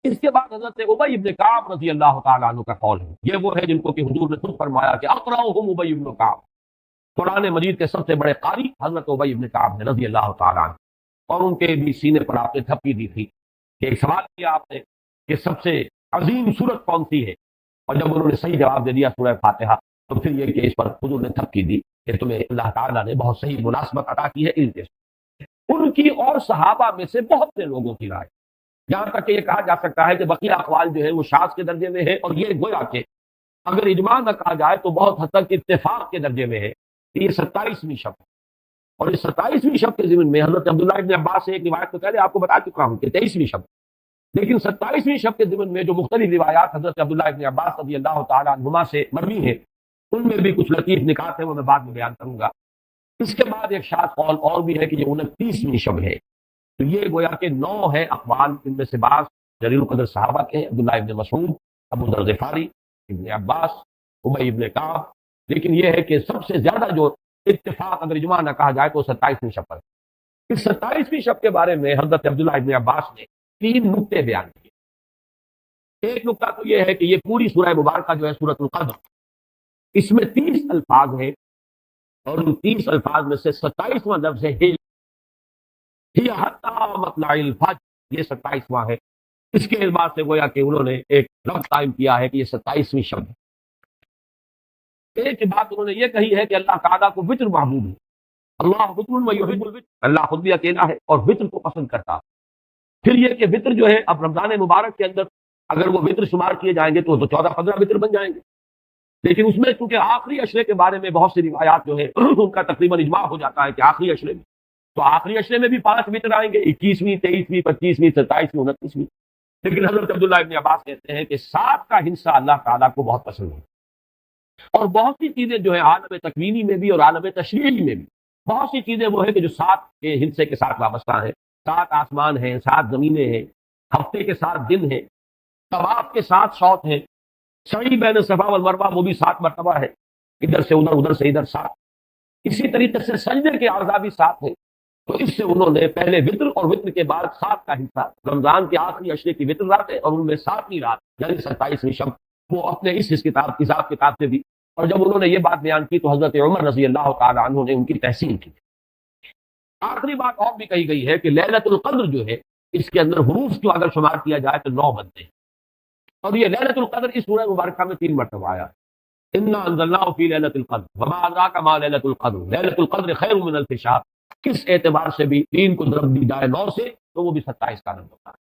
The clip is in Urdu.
اس کے بعد حضرت ابی ابن کعب رضی اللہ تعالیٰ عنہ کا قول ہے، یہ وہ ہے جن کو کہ حضور نے خود فرمایا کہ اقرأہم ابی ابن کعب، قرآن مجید کے سب سے بڑے قاری حضرت ابی ابن کعب رضی اللہ تعالیٰ عنہ، اور ان کے بھی سینے پر آپ نے تھپکی دی تھی کہ ایک سوال کیا آپ نے کہ سب سے عظیم سورت کون سی ہے، اور جب انہوں نے صحیح جواب دے دیا سورہ فاتحہ، تو پھر یہ کہ اس پر حضور نے تھپکی دی کہ تمہیں اللہ تعالیٰ نے بہت صحیح مناسبت عطا کی ہے علم کے ساتھ۔ ان کی اور صحابہ میں سے بہت سے لوگوں کی رائے، یہاں تک کہ یہ کہا جا سکتا ہے کہ بقیہ اقوال جو ہے وہ شاذ کے درجے میں ہے، اور یہ گویا کہ اگر اجماع نہ کہا جائے تو بہت حد تک اتفاق کے درجے میں ہے کہ یہ 27ویں شب ہے، اور اس 27ویں شب کے ضمن میں حضرت عبداللہ ابن عباس سے ایک روایت تو پہلے آپ کو بتا چکا ہوں کہ 23ویں شب، لیکن 27ویں شب کے ضمن میں جو مختلف روایات حضرت عبداللہ ابن عباس رضی اللہ تعالیٰ عنہما سے مروی ہیں، ان میں بھی کچھ لطیف نکات ہیں، وہ میں بعد میں بیان کروں گا۔ اس کے بعد ایک شاذ قول اور بھی ہے کہ یہ 29ویں شب ہے، تو یہ گویا کہ 9 ہے اقوال، ان میں سے بعض جلیل القدر صحابہ کے ہیں، عبداللہ ابن مسعود، ابو ذر غفاری، ابن عباس، ابی ابن کعب، لیکن یہ ہے کہ سب سے زیادہ جو اتفاق اگر اجماع نہ کہا جائے تو 27ویں شب پر۔ اس 27ویں شب کے بارے میں حضرت عبداللہ ابن عباس نے 3 نکتے بیان کیے۔ ایک نکتہ تو یہ ہے کہ یہ پوری سورہ مبارکہ جو ہے سورۃ القدر، اس میں 30 الفاظ ہیں، اور ان 30 الفاظ میں سے 27واں لفظ ہے ہی حتی مطلع الفجر، یہ 27واں ہے۔ اس کے اعتبار سے گویا کہ انہوں نے ایک ربط قائم کیا ہے کہ یہ 27ویں شب ہے۔ ایک بات انہوں نے یہ کہی ہے کہ اللہ تعالیٰ کو وطر محبوب ہے، اللہ وطر و یحب الوطر، اللہ خود بھی اکیلا ہے اور وطر کو پسند کرتا ہے۔ پھر یہ کہ وطر جو ہے اب رمضان مبارک کے اندر اگر وہ وطر شمار کیے جائیں گے تو 14-15 وطر بن جائیں گے، لیکن اس میں چونکہ آخری عشرے کے بارے میں بہت سی روایات جو ہے ان کا تقریباً اجماع ہو جاتا ہے کہ آخری عشرے میں، تو آخری عشرے میں بھی 5 وطر آئیں گے، 21ویں، 23ویں، 25ویں، 27ویں، 29ویں، لیکن حضرت عبداللہ ابن عباس کہتے ہیں کہ 7 کا حصہ اللہ تعالیٰ کو بہت پسند ہے، اور بہت سی چیزیں جو ہے عالم تکوینی میں بھی اور عالم تشریعی میں بھی بہت سی چیزیں وہ ہیں کہ جو 7 کے حصے کے ساتھ وابستہ ہیں، 7 آسمان ہیں، 7 زمینیں ہیں، ہفتے کے 7 دن ہیں، طواف کے 7 شوط ہیں، سعی بین صفا والمروہ وہ بھی 7 مرتبہ ہے، ادھر سے ادھر، ادھر سے ادھر 7، اسی طریقے سے سجدے کے اعضاء بھی 7 ہیں۔ تو اس سے انہوں نے پہلے وطر اور وطر کے بعد 7 کا حصہ رمضان کے آخری عشرے کی وطر رات ہے، اور ان میں 7ویں رات یعنی 27ویں شب وہ اپنے اس حساب کتاب سے بھی، اور جب انہوں نے یہ بات بیان کی تو حضرت عمر رضی اللہ تعالی عنہ نے ان کی تحسین کی۔ آخری بات اور بھی کہی گئی ہے کہ لیلۃ القدر جو ہے اس کے اندر حروف جو اگر شمار کیا جائے تو 9 بنتے ہیں، اور یہ لیلۃ القدر اس سورہ مبارکہ میں 3 مرتبہ آیا، انا انزلناہ فی لیلۃ القدر وما ادراک ما لیلۃ القدر، لیلۃ القدر خیر من الف شہر، کس اعتبار سے بھی 3 کو ضرب دی جائے 9 سے تو وہ بھی 27 کا نمبر ہوتا ہے۔